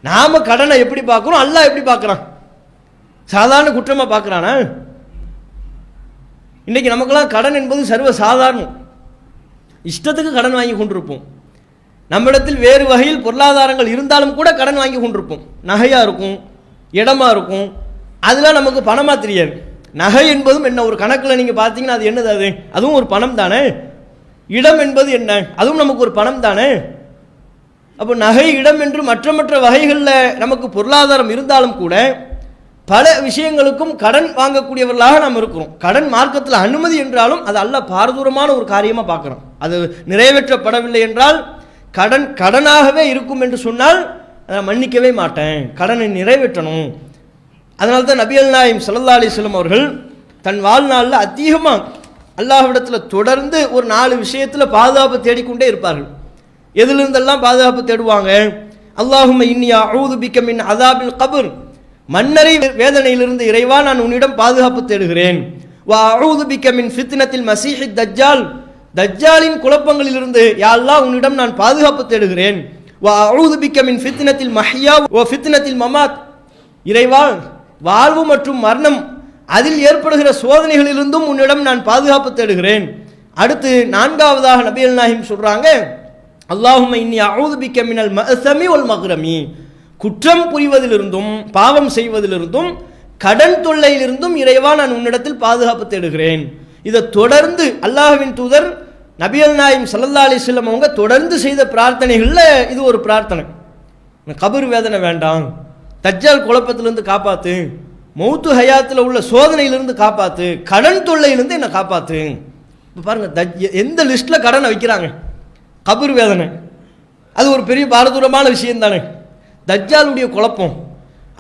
நாம கடனை எப்படி பார்க்கிறோம், அல்லாஹ் எப்படி பார்க்கறான்? சாதாரண குற்றமா பார்க்கறானா? இன்னைக்கு நமக்கெல்லாம் கடன் என்பது சர்வ சாதாரணம். இஷ்டத்துக்கு கடன் வாங்கி கொண்டிருப்போம். நம்மிடத்தில் வேறு வகையில் பொருளாதாரங்கள் இருந்தாலும் கூட கடன் வாங்கி கொண்டிருப்போம். நகையா இருக்கும், இடமா இருக்கும், அதெல்லாம் நமக்கு பணமா தெரியாது. நகை என்பதும் என்ன, ஒரு கணக்கில் நீங்க பார்த்தீங்கன்னா அது என்னது, அதுவும் ஒரு பணம் தானே. இடம் என்பது என்ன, அதுவும் நமக்கு ஒரு பணம் தானே. அப்போ நகை, இடம் என்று மற்ற மற்ற வகைகளில் நமக்கு பொருளாதாரம் இருந்தாலும் கூட பல விஷயங்களுக்கும் கடன் வாங்கக்கூடியவர்களாக நாம் இருக்கிறோம். கடன் மார்க்கத்தில் அனுமதி என்றாலும் அது அல்லாஹ் பாரதூரமான ஒரு காரியமாக பார்க்குறோம். அது நிறைவேற்றப்படவில்லை என்றால் கடன் கடனாகவே இருக்கும் என்று சொன்னால் அதை மன்னிக்கவே மாட்டேன், கடனை நிறைவேற்றணும். அதனால தான் நபிகள் நாயகம் ஸல்லல்லாஹு அலைஹி வஸல்லம் அவர்கள் தன் வாழ்நாளில் அதிகமாக அல்லாஹ்விடத்தில் தொடர்ந்து ஒரு 4 விஷயத்தில் பாதுகாப்பு தேடிக்கொண்டே இருப்பார்கள். எதிலிருந்தெல்லாம் பாதுகாப்பு தேடுவாங்க? அல்லாஹும்ம இன்னி அஊது பிக்க மின் அஸாபில் கப்ர், மன்னரை வேதனையிலிருந்து இறைவா நான் உன்னிடம் பாதுகாப்பு தேடுகிறேன். வ அஊது பிக்க மின் ஃபித்னத்தில் மஸீஹி தஜ்ஜால், தஜ்ஜாலின் குழப்பங்களிலிருந்து யா அல்லாஹ் உன்னிடம் நான் பாதுகாப்பு தேடுகிறேன். வ அஊது பிக்க மின் ஃபித்னத்தில் மஹ்யா வ ஃபித்னத்தில் மமாத், இறைவா வாழ்வு மற்றும் மரணம் அதில் ஏற்படுகிற சோதனைகளிலிருந்தும் உன்னிடம் நான் பாதுகாப்பு தேடுகிறேன். அடுத்து 4வதாக நபிகள் நாயகம் சொல்றாங்க, அல்லாஹும்ம இன்னி அஊது பிக்க மினல் மஅஸமி வல் மக்ரமி, குற்றம் புரிவதிலிருந்தும் பாவம் செய்வதிலிருந்தும் கடன் தொல்லையிலிருந்தும் இறைவா நான் உன்னிடத்தில் பாதுகாப்பு தேடுகிறேன். இதை தொடர்ந்து அல்லாஹ்வின் தூதர் நபிகள் நாயகம் ஸல்லல்லாஹு அலைஹி வஸல்லம் அவங்க தொடர்ந்து செய்த பிரார்த்தனைகளில் இது ஒரு பிரார்த்தனை. கபர் வேதனை வேண்டாம், தஜ்ஜால் குழப்பத்திலிருந்து காப்பாத்து, மௌத்து ஹயாத்தில் உள்ள சோதனையிலிருந்து காப்பாத்து, கடன் தொல்லையிலிருந்து என்னை காப்பாத்து. இப்போ பாருங்க, எந்த லிஸ்ட்டில் கடனை வைக்கிறாங்க? கபர் வேதனை, அது ஒரு பெரிய பாரதூரமான விஷயம் தானே. தஜ்ஜாலுடைய குழப்பம்,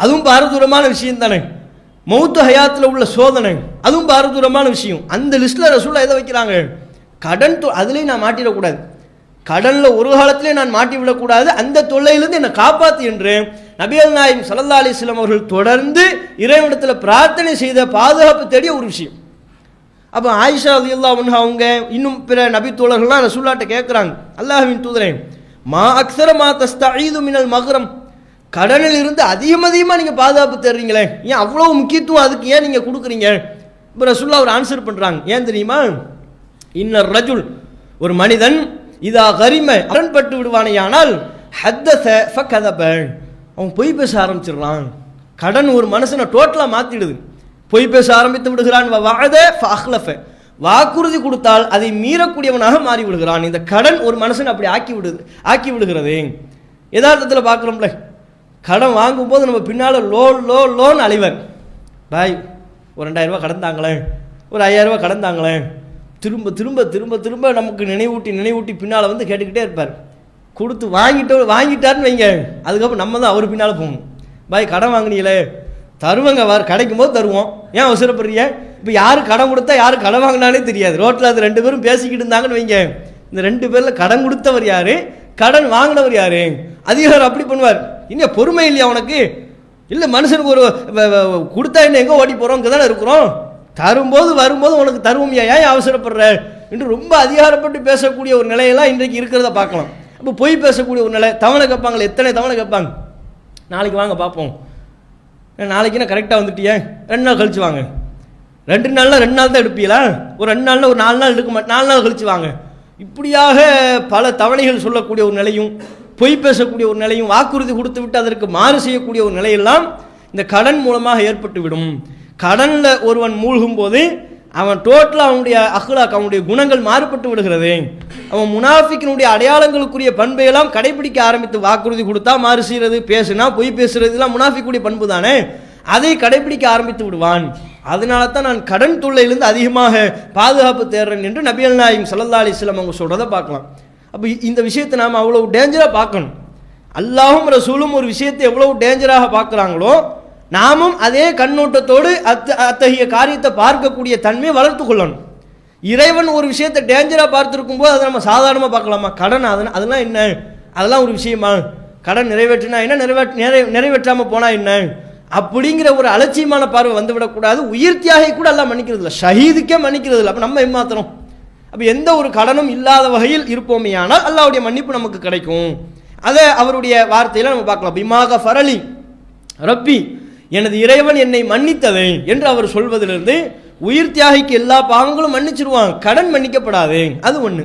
அதுவும் பாரதூரமான விஷயம் தானே. மௌத்து ஹயாத்தில் உள்ள சோதனை, அதுவும் பாரதூரமான விஷயம். அந்த லிஸ்ட்டில் ரசூலுல்லாஹ் எதை வைக்கிறாங்க? கடன். அதுலேயும் நான் மாட்டிடக்கூடாது, கடனில் ஒரு காலத்திலே நான் மாட்டி விடக்கூடாது, அந்த தொல்லையிலிருந்து என்னை காப்பாற்று என்று நபிகள் நாயகம் ஸல்லல்லாஹு அலைஹி வஸல்லம் அவர்கள் தொடர்ந்து இறைவனிடத்தில் பிரார்த்தனை செய்த பாதுகாப்பு தேடிய ஒரு விஷயம். அப்போ ஆயிஷா ரலியல்லாஹு அன்ஹா அவங்க இன்னும் பிற நபி தோழர்கள்லாம் ரசூலுல்லாஹ்ட்ட கேட்குறாங்க, அல்லாஹ்வின் தூதரே மா அக்ஸர மா தஸ்தஈது மினல் மக்ரம், கடனில் இருந்து அதிகமாக நீங்கள் பாதுகாப்பு தேடுறீங்களே, ஏன் அவ்வளோ முக்கியத்துவம் அதுக்கு ஏன் நீங்கள் கொடுக்குறீங்க? இப்போ ரசூலுல்லாஹ் ஒரு ஆன்சர் பண்ணுறாங்க, ஏன் தெரியுமா? இன்னர் ரஜுல், ஒரு மனிதன் இதா கரிம அரண்பட்டு விடுவானையானால் ஹத்தஸ ஃபகதப, அவன் பொய் பேச ஆரம்பிச்சிடுறான். கடன் ஒரு மனுஷனை டோட்டலாக மாற்றிடுது. பொய் பேச ஆரம்பித்து விடுகிறான். வஅத ஃபஅக்லஃப, வாக்குறுதி கொடுத்தால் அதை மீறக்கூடியவனாக மாறி விடுகிறான். இந்த கடன் ஒரு மனுஷனை அப்படி ஆக்கி விடுகிறது. யதார்த்தத்தில் பார்க்குறோம்ல, கடன் வாங்கும்போது நம்ம பின்னால் லோன் அலைவர். பாய் ஒரு 2000 ரூபா கடன் தாங்களே, ஒரு 5000 ரூபா கடன் தாங்களே, திரும்ப திரும்ப திரும்ப திரும்ப நமக்கு நினைவூட்டி பின்னால் வந்து கேட்டுக்கிட்டே இருப்பார். கொடுத்து வாங்கிட்டாருன்னு வைங்க, அதுக்கப்புறம் நம்ம தான் அவர் பின்னால் போகணும். பாய் கடன் வாங்கினீங்களே, தருவங்க கிடைக்கும் போது தருவோம், ஏன் அவசரப்படுறீங்க? இப்போ யார் கடன் கொடுத்தா யார் கடன் வாங்கினாலே தெரியாது. ரோட்டில் அது 2 பேரும் பேசிக்கிட்டு இருந்தாங்கன்னு வைங்க, இந்த 2 பேரில் கடன் கொடுத்தவர் யார், கடன் வாங்கினவர் யார்? அதிகாரம் அப்படி பண்ணுவார். இன்னும் பொறுமை இல்லையா உனக்கு? இல்லை மனுஷனுக்கு ஒரு கொடுத்தா என்ன எங்கே ஓடி போகிறோம், இங்கே தானே இருக்கிறோம், தரும்போது வரும்போது உனக்கு தருவோம், ஏன் அவசரப்படுற என்று ரொம்ப அதிகாரப்பட்டு பேசக்கூடிய ஒரு நிலையெல்லாம் இன்றைக்கு இருக்கிறத பார்க்கலாம். அப்போ பொய் பேசக்கூடிய ஒரு நிலை. தவணை கேட்பாங்களே, எத்தனை தவணை கேட்பாங்க? நாளைக்கு வாங்க பார்ப்போம், நாளைக்கு நான் கரெக்டாக வந்துட்டியே, 2 நாள் கழிச்சு வாங்க. 2 நாள்னா 2 நாள் தான் எடுப்பீங்களா? ஒரு 2 நாள்னா ஒரு 4 நாள் எடுக்க மாட்டேன், 4 நாள் கழிச்சு வாங்க. இப்படியாக பல தவணைகள் சொல்லக்கூடிய ஒரு நிலையும், பொய் பேசக்கூடிய ஒரு நிலையும், வாக்குறுதி கொடுத்து விட்டு அதற்கு மாறு செய்யக்கூடிய ஒரு நிலையெல்லாம் இந்த கடன் மூலமாக ஏற்பட்டுவிடும். கடனில் ஒருவன் மூழ்கும் போது அவன் டோட்டலாக அவனுடைய அஹ்லாக், அவனுடைய குணங்கள் மாறுபட்டு விடுகிறது. அவன் முனாஃபிக்கினுடைய அடையாளங்களுக்குரிய பண்பையெல்லாம் கடைபிடிக்க ஆரம்பித்து, வாக்குறுதி கொடுத்தா மாறு செய்கிறது, பேசுனா பொய் பேசுறது, இதெல்லாம் முனாஃபிக்குடைய பண்பு தானே, அதை கடைபிடிக்க ஆரம்பித்து விடுவான். அதனால தான் நான் கடன் தொல்லையிலிருந்து அதிகமாக பாதுகாப்பு தேடுறேன் என்று நபிகள் நாயகம் ஸல்லல்லாஹு அலைஹி வஸல்லம் அவங்க சொல்கிறத பார்க்கலாம். அப்போ இந்த விஷயத்தை நாம் அவ்வளோ டேஞ்சராக பார்க்கணும். அல்லாஹும் ரசூலும் ஒரு விஷயத்தை எவ்வளவு டேஞ்சராக பார்க்குறாங்களோ, நாமும் அதே கண்ணோட்டத்தோடு அத்தகைய காரியத்தை பார்க்கக்கூடிய தன்மையை வளர்த்து கொள்ளணும். இறைவன் ஒரு விஷயத்தை டேஞ்சராக பார்த்துருக்கும் போது அதை நம்ம சாதாரணமாக பார்க்கலாமா? கடன் அதெல்லாம் என்ன, அதெல்லாம் ஒரு விஷயமா? கடன் நிறைவேற்றினா என்ன, நிறைவேற்றாமல் போனால் என்ன, அப்படிங்கிற ஒரு அலட்சியமான பார்வை வந்துவிடக்கூடாது. உயிர் தியாகி கூட எல்லாம் மன்னிக்கிறது இல்லை, ஷஹீதுக்கே மன்னிக்கிறது இல்லை. அப்போ நம்ம ஏமாத்துறோம். அப்போ எந்த ஒரு கடனும் இல்லாத வகையில் இருப்போமே ஆனால் அல்லாஹ்வுடைய மன்னிப்பு நமக்கு கிடைக்கும். அதை அவருடைய வார்த்தையில நம்ம பார்க்கலாம். பிமாக ஃபரலி ரப்பி, எனது இறைவன் என்னை மன்னித்தவன் என்று அவர் சொல்வதிலிருந்து உயிர் தியாகிக்கு எல்லா பாவங்களும் மன்னிச்சிருவான், கடன் மன்னிக்கப்படாது. அது ஒன்று.